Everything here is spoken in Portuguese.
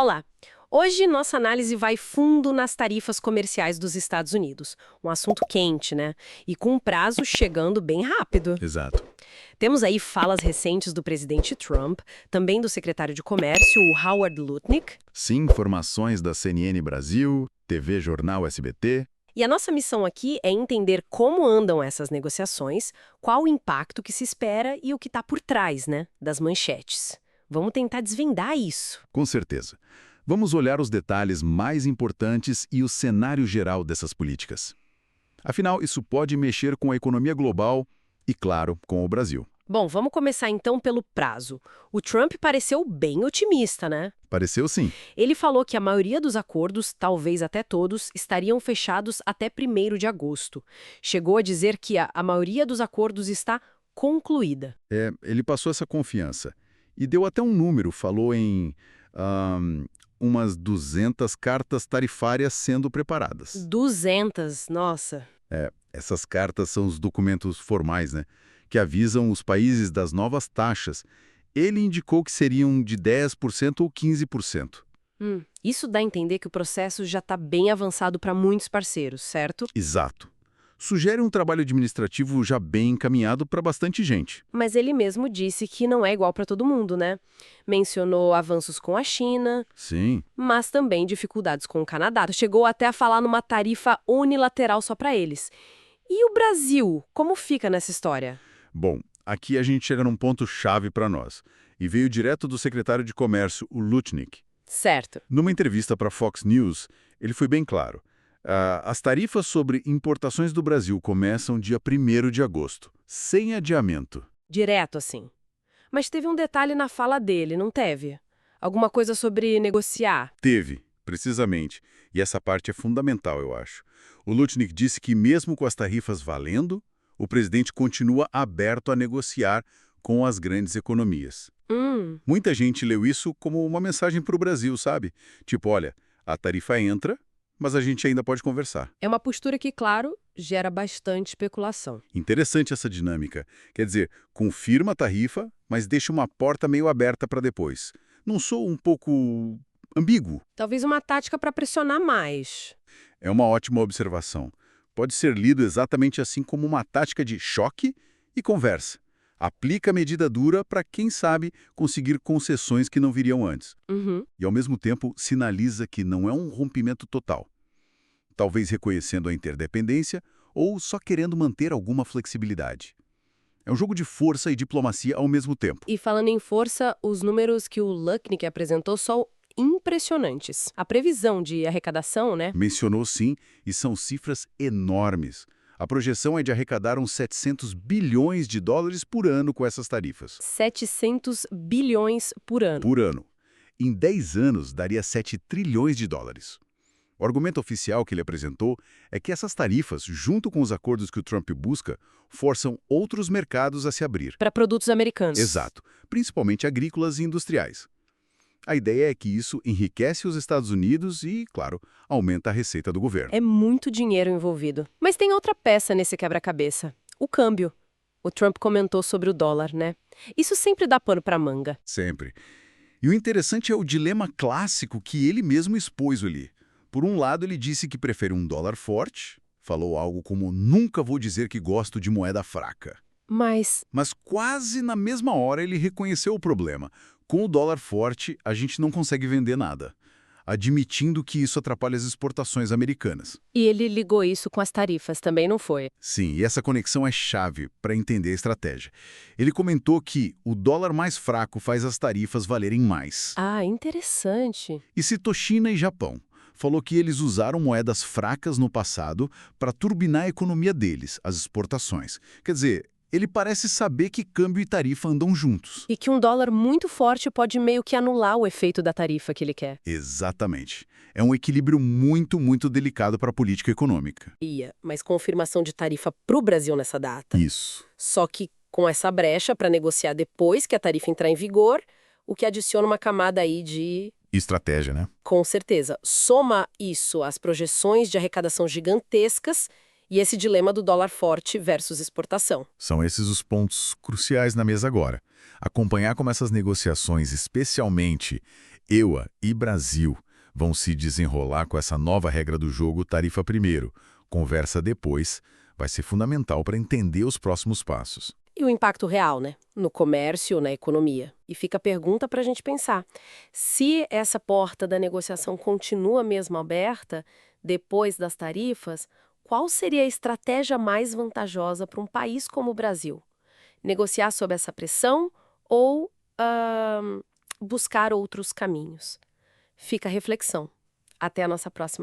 Olá! Hoje nossa análise vai fundo nas tarifas comerciais dos Estados Unidos. Um assunto quente, né? E com um prazo chegando bem rápido. Exato. Temos aí falas recentes do presidente Trump, também do secretário de Comércio, o Howard Lutnick. Sim, informações da CNN Brasil, TV Jornal SBT. E a nossa missão aqui é entender como andam essas negociações, qual o impacto que se espera e o que está por trás, né, das manchetes. Vamos tentar desvendar isso. Com certeza. Vamos olhar os detalhes mais importantes e o cenário geral dessas políticas. Afinal, isso pode mexer com a economia global e, claro, com o Brasil. Bom, vamos começar então pelo prazo. O Trump pareceu bem otimista, né? Pareceu sim. Ele falou que a maioria dos acordos, talvez até todos, estariam fechados até 1º de agosto. Chegou a dizer que a maioria dos acordos está concluída. Ele passou essa confiança. E deu até um número, falou em umas 200 cartas tarifárias sendo preparadas. 200, nossa. Essas cartas são os documentos formais, né? Que avisam os países das novas taxas. Ele indicou que seriam de 10% ou 15%. Isso dá a entender que o processo já está bem avançado para muitos parceiros, certo? Exato. Sugere um trabalho administrativo já bem encaminhado para bastante gente. Mas ele mesmo disse que não é igual para todo mundo, né? Mencionou avanços com a China, Sim. mas também dificuldades com o Canadá. Chegou até a falar numa tarifa unilateral só para eles. E o Brasil, como fica nessa história? Bom, aqui a gente chega num ponto-chave para nós. E veio direto do secretário de Comércio, o Lutnick. Certo. Numa entrevista para Fox News, ele foi bem claro. As tarifas sobre importações do Brasil começam dia 1º de agosto, sem adiamento. Direto assim. Mas teve um detalhe na fala dele, não teve? Alguma coisa sobre negociar? Teve, precisamente. E essa parte é fundamental, eu acho. O Lutnick disse que mesmo com as tarifas valendo, o presidente continua aberto a negociar com as grandes economias. Muita gente leu isso como uma mensagem para o Brasil, sabe? Tipo, olha, a tarifa entra, mas a gente ainda pode conversar. É uma postura que, claro, gera bastante especulação. Interessante essa dinâmica. Quer dizer, confirma a tarifa, mas deixa uma porta meio aberta para depois. Não sou um pouco ambíguo? Talvez uma tática para pressionar mais. É uma ótima observação. Pode ser lido exatamente assim como uma tática de choque e conversa. Aplica a medida dura para, quem sabe, conseguir concessões que não viriam antes. E, ao mesmo tempo, sinaliza que não é um rompimento total. Talvez reconhecendo a interdependência ou só querendo manter alguma flexibilidade. É um jogo de força e diplomacia ao mesmo tempo. E falando em força, os números que o Lutnick apresentou são impressionantes. A previsão de arrecadação, né? Mencionou sim, e são cifras enormes. A projeção é de arrecadar uns 700 bilhões de dólares por ano com essas tarifas. 700 bilhões por ano. Por ano. Em 10 anos, daria 7 trilhões de dólares. O argumento oficial que ele apresentou é que essas tarifas, junto com os acordos que o Trump busca, forçam outros mercados a se abrir. Para produtos americanos. Exato, principalmente agrícolas e industriais. A ideia é que isso enriquece os Estados Unidos e, claro, aumenta a receita do governo. É muito dinheiro envolvido. Mas tem outra peça nesse quebra-cabeça. O câmbio. O Trump comentou sobre o dólar, né? Isso sempre dá pano para manga. Sempre. E o interessante é o dilema clássico que ele mesmo expôs ali. Por um lado, ele disse que prefere um dólar forte, falou algo como "nunca vou dizer que gosto de moeda fraca". Mas Quase na mesma hora ele reconheceu o problema. Com o dólar forte, a gente não consegue vender nada, admitindo que isso atrapalha as exportações americanas. e ele ligou isso com as tarifas, também não foi? Sim, e essa conexão é chave para entender a estratégia. Ele comentou que o dólar mais fraco faz as tarifas valerem mais. Ah, interessante. E citou China e Japão. Falou que eles usaram moedas fracas no passado para turbinar a economia deles, as exportações. Quer dizer, ele parece saber que câmbio e tarifa andam juntos. E que um dólar muito forte pode meio que anular o efeito da tarifa que ele quer. Exatamente. É um equilíbrio muito, muito delicado para a política econômica. Mas confirmação de tarifa para o Brasil nessa data. Isso. Só que com essa brecha para negociar depois que a tarifa entrar em vigor, o que adiciona uma camada aí de... Estratégia, né? Com certeza. Soma isso às projeções de arrecadação gigantescas e esse dilema do dólar forte versus exportação. São esses os pontos cruciais na mesa agora. Acompanhar como essas negociações, especialmente EUA e Brasil vão se desenrolar com essa nova regra do jogo tarifa primeiro, conversa depois, vai ser fundamental para entender os próximos passos. E o impacto real, né? No comércio, na economia. E fica a pergunta para a gente pensar. Se essa porta da negociação continua mesmo aberta, depois das tarifas, qual seria a estratégia mais vantajosa para um país como o Brasil? Negociar sob essa pressão ou buscar outros caminhos? Fica a reflexão. Até a nossa próxima.